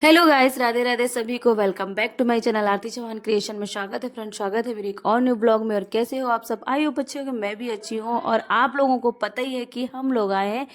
Hello guys, Radhe Radhe सभी को। Welcome back to my channel Aarti Chauhan creation में स्वागत है फ्रेंड। स्वागत है मेरे एक और न्यू ब्लॉग में। और कैसे हो आप सब? आई होप अच्छे हो। मैं भी अच्छी हूँ। और आप लोगों को पता ही है कि हम लोग आए हैं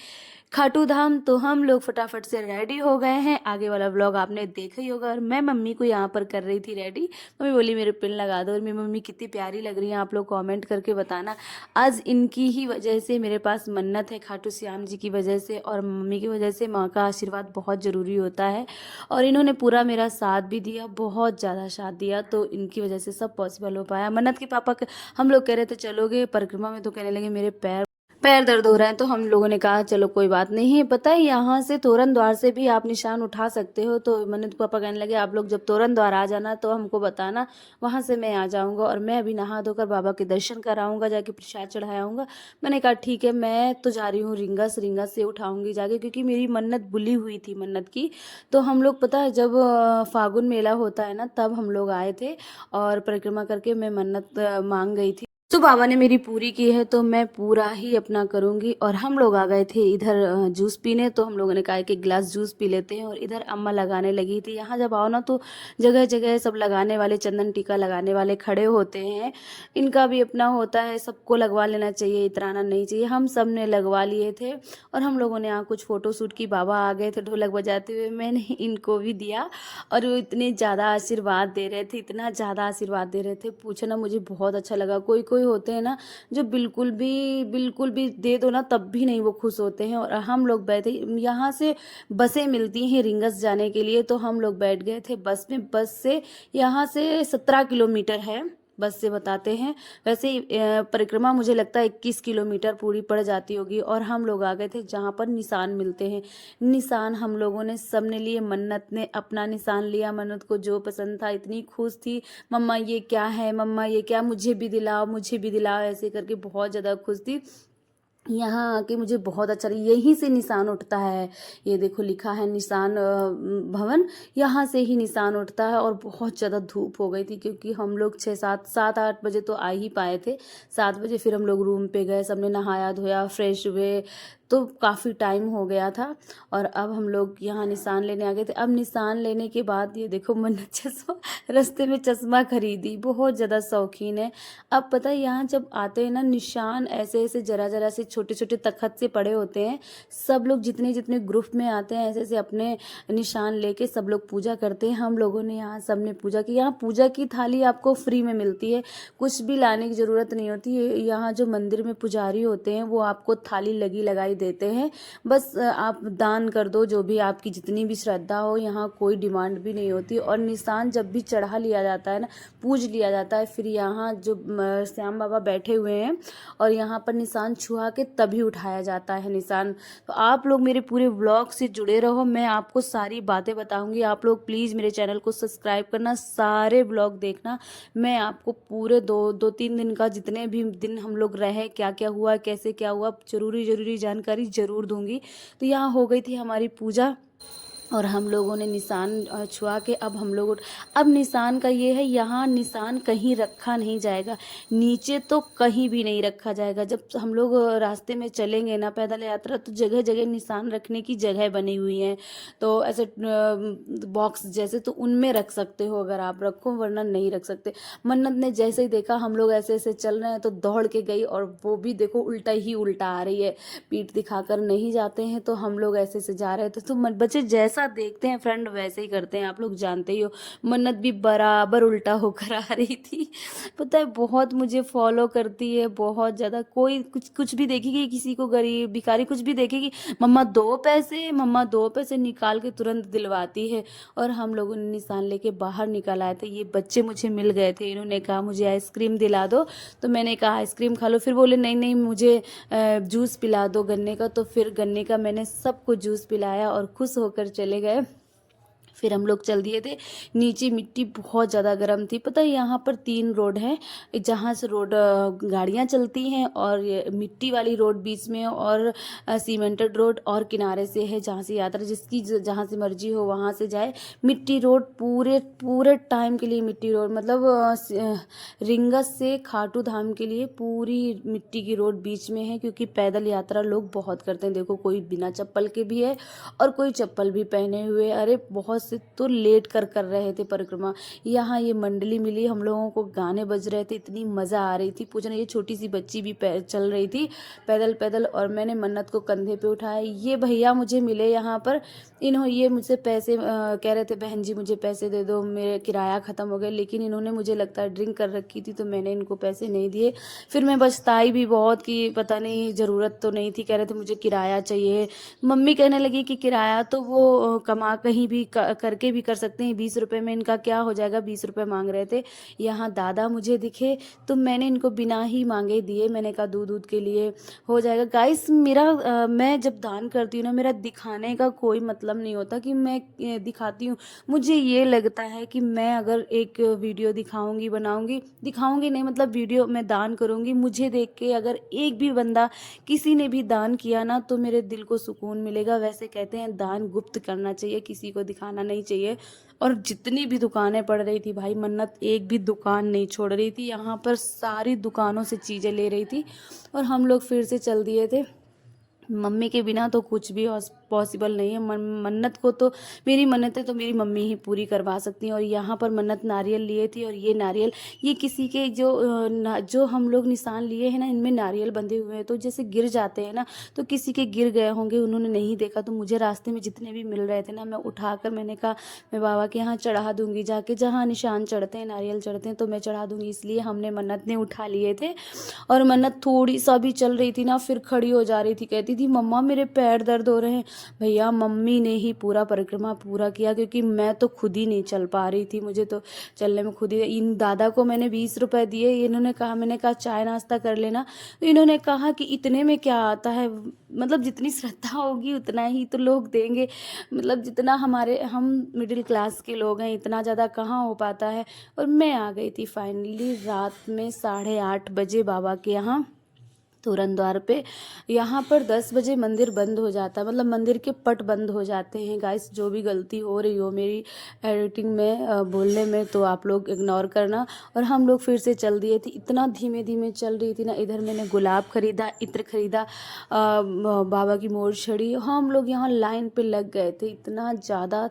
खाटू धाम, तो हम लोग फटाफट से रेडी हो गए हैं। आगे वाला ब्लॉग आपने देखा ही होगा। और मैं मम्मी को यहाँ पर कर रही थी रेडी। मम्मी बोली मेरे पिन लगा दो। और मेरी मम्मी कितनी प्यारी लग रही है, आप लोग कमेंट करके बताना। आज इनकी ही वजह से मेरे पास मन्नत है, खाटू श्याम जी की वजह से और मम्मी की वजह से। माँ का आशीर्वाद बहुत ज़रूरी होता है और इन्होंने पूरा मेरा साथ भी दिया, बहुत ज़्यादा साथ दिया। तो इनकी वजह से सब पॉसिबल हो पाया। मन्नत के पापा हम लोग कह रहे थे चलोगे परिक्रमा में, तो कहने लगे मेरे पैर पैर दर्द हो रहे हैं। तो हम लोगों ने कहा चलो कोई बात नहीं है। पता है यहाँ से तोरण द्वार से भी आप निशान उठा सकते हो। तो मन्नत के पापा कहने लगे आप लोग जब तोरण द्वार आ जाना तो हमको बताना, वहाँ से मैं आ जाऊँगा और मैं अभी नहा धोकर बाबा के दर्शन कराऊँगा, जाके प्रसाद चढ़ाऊँगा। मैंने कहा ठीक है, मैं तो जा रही हूँ रिंगा से उठाऊँगी जाके, क्योंकि मेरी मन्नत बुली हुई थी मन्नत की। तो हम लोग पता है जब फागुन मेला होता है ना, तब हम लोग आए थे और परिक्रमा करके मैं मन्नत मांग गई थी। तो बाबा ने मेरी पूरी की है, तो मैं पूरा ही अपना करूँगी। और हम लोग आ गए थे इधर जूस पीने। तो हम लोगों ने कहा कि एक गिलास जूस पी लेते हैं। और इधर अम्मा लगाने लगी थी। यहाँ जब आओ ना तो जगह जगह सब लगाने वाले, चंदन टीका लगाने वाले खड़े होते हैं। इनका भी अपना होता है, सबको लगवा लेना चाहिए, इतराना नहीं चाहिए। हम सब ने लगवा लिए थे और हम लोगों ने यहाँ कुछ फ़ोटो शूट की। बाबा आ गए थे ढोलक बजाते हुए, मैंने इनको भी दिया। और वो इतने ज़्यादा आशीर्वाद दे रहे थे, इतना ज़्यादा आशीर्वाद दे रहे थे, पूछो ना। मुझे बहुत अच्छा लगा। कोई कोई होते हैं ना जो बिल्कुल भी दे दो ना तब भी नहीं वो खुश होते हैं। और हम लोग बैठे, यहाँ से बसें मिलती हैं रिंगस जाने के लिए, तो हम लोग बैठ गए थे बस में। बस से यहाँ से 17 किलोमीटर है, बस से बताते हैं। वैसे परिक्रमा मुझे लगता है 21 किलोमीटर पूरी पड़ जाती होगी। और हम लोग आ गए थे जहाँ पर निशान मिलते हैं। निशान हम लोगों ने सब ने लिए। मन्नत ने अपना निशान लिया, मन्नत को जो पसंद था। इतनी खुश थी, मम्मा ये क्या है, मम्मा ये क्या, मुझे भी दिलाओ, मुझे भी दिलाओ, ऐसे करके बहुत ज़्यादा खुश थी। यहाँ आके मुझे बहुत अच्छा लगा। यहीं से निशान उठता है, ये देखो लिखा है निशान भवन, यहाँ से ही निशान उठता है। और बहुत ज़्यादा धूप हो गई थी, क्योंकि हम लोग 6 7 8 बजे तो आ ही पाए थे। 7 बजे फिर हम लोग रूम पे गए, सबने नहाया धोया, फ्रेश हुए, तो काफ़ी टाइम हो गया था। और अब हम लोग यहाँ निशान लेने आ गए थे। अब निशान लेने के बाद ये देखो मन्नत चश्मा, रास्ते में चश्मा खरीदी, बहुत ज़्यादा शौकीन है। अब पता है यहाँ जब आते हैं ना, निशान ऐसे ऐसे जरा जरा से छोटे छोटे तखत से पड़े होते हैं। सब लोग जितने जितने ग्रुप में आते हैं ऐसे ऐसे अपने निशान लेके सब लोग पूजा करते हैं। हम लोगों ने यहाँ सबने पूजा की। यहाँ पूजा की थाली आपको फ्री में मिलती है, कुछ भी लाने की ज़रूरत नहीं होती है। यहाँ जो मंदिर में पुजारी होते हैं वो आपको थाली लगी लगाई देते हैं। बस आप दान कर दो, जो भी आपकी जितनी भी श्रद्धा हो। यहाँ कोई डिमांड भी नहीं होती। और निशान जब भी चढ़ा लिया जाता है ना, पूज लिया जाता है, फिर यहाँ जो श्याम बाबा बैठे हुए हैं और यहाँ पर निशान छुआ के तभी उठाया जाता है निशान। तो आप लोग मेरे पूरे व्लॉग से जुड़े रहो, मैं आपको सारी बातें बताऊंगी। आप लोग प्लीज़ मेरे चैनल को सब्सक्राइब करना, सारे व्लॉग देखना। मैं आपको पूरे 2 3 दिन का, जितने भी दिन हम लोग रहे, क्या क्या हुआ, कैसे क्या हुआ, ज़रूरी जानकारी ज़रूर दूंगी। तो यहाँ हो गई थी हमारी पूजा और हम लोगों ने निशान छुआ के अब हम लोग अब निशान का ये है, यहाँ निशान कहीं रखा नहीं जाएगा, नीचे तो कहीं भी नहीं रखा जाएगा। जब हम लोग रास्ते में चलेंगे ना पैदल यात्रा, तो जगह जगह निशान रखने की जगह बनी हुई है। तो ऐसे बॉक्स जैसे, तो उनमें रख सकते हो अगर आप रखो, वरना नहीं रख सकते। मन्नत ने जैसे ही देखा हम लोग ऐसे ऐसे चल रहे हैं तो दौड़ के गई, और वो भी देखो उल्टा ही उल्टा आ रही है। पीठ दिखाकर नहीं जाते हैं, तो हम लोग ऐसे से जा रहे थे। तो बच्चे जैसा देखते हैं फ्रेंड वैसे ही करते हैं, आप लोग जानते ही हो। मन्नत भी बराबर उल्टा होकर आ रही थी। पता है बहुत मुझे फॉलो करती है, बहुत ज़्यादा। कोई कुछ कुछ भी देखेगी, किसी को गरीब भिखारी कुछ भी देखेगी, मम्मा 2 पैसे, मम्मा 2 पैसे निकाल के तुरंत दिलवाती है। और हम लोगों ने निशान लेके बाहर निकल आए थे। ये बच्चे मुझे मिल गए थे, इन्होंने कहा मुझे आइसक्रीम दिला दो। तो मैंने कहा आइसक्रीम खा लो। फिर बोले नहीं नहीं, मुझे जूस पिला दो गन्ने का। तो फिर गन्ने का मैंने सबको जूस पिलाया और खुश होकर चले गए। फिर हम लोग चल दिए थे नीचे। मिट्टी बहुत ज़्यादा गर्म थी। पता है यहाँ पर 3 रोड हैं, जहाँ से रोड गाड़ियाँ चलती हैं, और ये मिट्टी वाली रोड बीच में, और सीमेंटेड रोड और किनारे से है, जहाँ से यात्रा जिसकी जहाँ से मर्जी हो वहाँ से जाए। मिट्टी रोड पूरे पूरे टाइम के लिए मिट्टी रोड, मतलब रिंगस से खाटू धाम के लिए पूरी मिट्टी की रोड बीच में है, क्योंकि पैदल यात्रा लोग बहुत करते हैं। देखो कोई बिना चप्पल के भी है और कोई चप्पल भी पहने हुए। अरे बहुत से तो लेट कर रहे थे परिक्रमा। यहाँ ये मंडली मिली, हम लोगों को गाने बज रहे थे, इतनी मज़ा आ रही थी पूछना। ये छोटी सी बच्ची भी चल रही थी पैदल पैदल, और मैंने मन्नत को कंधे पे उठाया। ये भैया मुझे मिले यहाँ पर, ये मुझसे पैसे कह रहे थे, बहन जी मुझे पैसे दे दो, मेरे किराया ख़त्म हो गया। लेकिन इन्होंने मुझे लगता है ड्रिंक कर रखी थी, तो मैंने इनको पैसे नहीं दिए। फिर मैं पछताई भी बहुत कि पता नहीं ज़रूरत तो नहीं थी। कह रहे थे मुझे किराया चाहिए। मम्मी कहने लगी कि किराया तो वो कमा कहीं भी करके भी कर सकते हैं, 20 रुपये में इनका क्या हो जाएगा, 20 रुपये मांग रहे थे। यहाँ दादा मुझे दिखे तो मैंने इनको बिना ही मांगे दिए। मैंने कहा दूध के लिए हो जाएगा। गाइस मैं जब दान करती हूँ ना, मेरा दिखाने का कोई मतलब नहीं होता कि मैं दिखाती हूँ। मुझे ये लगता है कि मैं अगर एक वीडियो दिखाऊंगी नहीं, मतलब वीडियो में दान करूंगी, मुझे देख के अगर एक भी बंदा किसी ने भी दान किया ना, तो मेरे दिल को सुकून मिलेगा। वैसे कहते हैं दान गुप्त करना चाहिए, किसी को दिखाना नहीं चाहिए। और जितनी भी दुकानें पड़ रही थी भाई, मन्नत एक भी दुकान नहीं छोड़ रही थी, यहाँ पर सारी दुकानों से चीज़ें ले रही थी। और हम लोग फिर से चल दिए थे। मम्मी के बिना तो कुछ भी पॉसिबल नहीं है। मन्नत को तो, मेरी मन्नतें तो मेरी मम्मी ही पूरी करवा सकती हैं। और यहाँ पर मन्नत नारियल लिए थी, और ये नारियल, ये किसी के जो हम लोग निशान लिए हैं ना, इनमें नारियल बंधे हुए हैं, तो जैसे गिर जाते हैं ना, तो किसी के गिर गए होंगे, उन्होंने नहीं देखा। तो मुझे रास्ते में जितने भी मिल रहे थे ना, मैं उठाकर मैंने कहा मैं बाबा के यहाँ चढ़ा दूंगी, जाके जहाँ निशान चढ़ते हैं, नारियल चढ़ते हैं, तो मैं चढ़ा दूंगी। इसलिए हमने मन्नत ने उठा लिए थे। और मन्नत थोड़ी सा भी चल रही थी ना, फिर खड़ी हो जा रही थी, कहती थी मम्मा मेरे पैर दर्द हो रहे हैं। भैया मम्मी ने ही पूरा परिक्रमा पूरा किया, क्योंकि मैं तो खुद ही नहीं चल पा रही थी, मुझे तो चलने में खुद ही। इन दादा को मैंने 20 रुपए दिए। इन्होंने कहा, मैंने कहा चाय नाश्ता कर लेना, तो इन्होंने कहा कि इतने में क्या आता है, मतलब जितनी श्रद्धा होगी उतना ही तो लोग देंगे, मतलब जितना हम मिडिल क्लास के लोग हैं, इतना ज़्यादा कहाँ हो पाता है। और मैं आ गई थी फाइनली रात में 8:30 बजे बाबा के यहाँ तोरण द्वार पे। यहाँ पर 10 बजे मंदिर बंद हो जाता है, मतलब मंदिर के पट बंद हो जाते हैं। गाइस जो भी गलती हो रही हो मेरी एडिटिंग में बोलने में, तो आप लोग इग्नोर करना। और हम लोग फिर से चल दिए थे, इतना धीमे धीमे चल रही थी ना। इधर मैंने गुलाब खरीदा, इत्र खरीदा, बाबा की मोर छड़ी। हम लोग यहाँ लाइन पे लग गए थे, इतना ज़्यादा,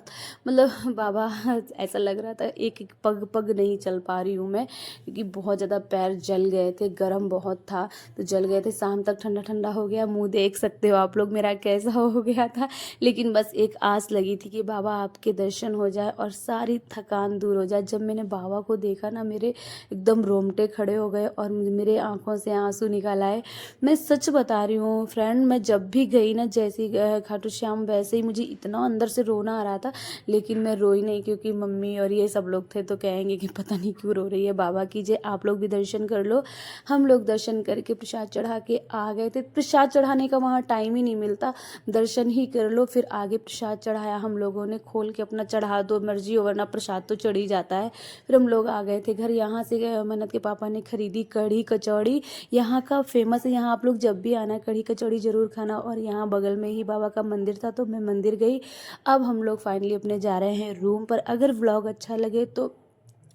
मतलब बाबा ऐसा लग रहा था एक एक पग पग नहीं चल पा रही हूँ मैं, क्योंकि बहुत ज़्यादा पैर जल गए थे, गर्म बहुत था तो जल गए थे। शाम तक ठंडा ठंडा हो गया, मुंह देख सकते हो आप लोग मेरा कैसा हो गया था। लेकिन बस एक आस लगी थी कि बाबा आपके दर्शन हो जाए और सारी थकान दूर हो जाए। जब मैंने बाबा को देखा ना, मेरे एकदम रोंगटे खड़े हो गए और मेरे आंखों से आंसू निकल आए। मैं सच बता रही हूँ फ्रेंड, मैं जब भी गई ना, जैसे खाटू श्याम, वैसे ही मुझे इतना अंदर से रोना आ रहा था, लेकिन मैं रोई नहीं, क्योंकि मम्मी और ये सब लोग थे तो कहेंगे कि पता नहीं क्यों रो रही है। बाबा कीजिए, आप लोग भी दर्शन कर लो। हम लोग दर्शन करके प्रसाद चढ़ा के आ गए थे। प्रसाद चढ़ाने का वहाँ टाइम ही नहीं मिलता, दर्शन ही कर लो फिर आगे प्रसाद चढ़ाया हम लोगों ने। खोल के अपना चढ़ा दो, मर्जी हो, वरना प्रसाद तो चढ़ ही जाता है। फिर हम लोग आ गए थे घर। यहाँ से मन्नत के पापा ने खरीदी कढ़ी कचौड़ी, यहाँ का फेमस है। यहाँ आप लोग जब भी आना कढ़ी कचौड़ी ज़रूर खाना। और यहाँ बगल में ही बाबा का मंदिर था, तो मैं मंदिर गई। अब हम लोग फाइनली अपने जा रहे हैं रूम पर। अगर व्लॉग अच्छा लगे तो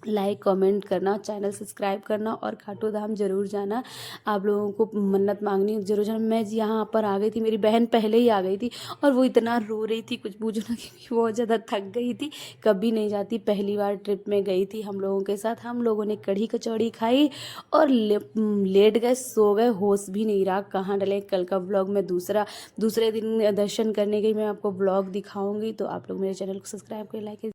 लाइक कमेंट करना, चैनल सब्सक्राइब करना, और खाटू धाम जरूर जाना। आप लोगों को मन्नत मांगनी जरूर जाना। मैं यहाँ पर आ गई थी, मेरी बहन पहले ही आ गई थी, और वो इतना रो रही थी कुछ पूछो ना, क्योंकि बहुत ज़्यादा थक गई थी। कभी नहीं जाती, पहली बार ट्रिप में गई थी हम लोगों के साथ। हम लोगों ने कढ़ी कचौड़ी खाई और लेट गए, सो गए, होश भी नहीं रहा कहाँ डले। कल का ब्लॉग मैं दूसरे दिन दर्शन करने गई, मैं आपको ब्लॉग दिखाऊंगी। तो आप लोग मेरे चैनल को सब्सक्राइब कर, लाइक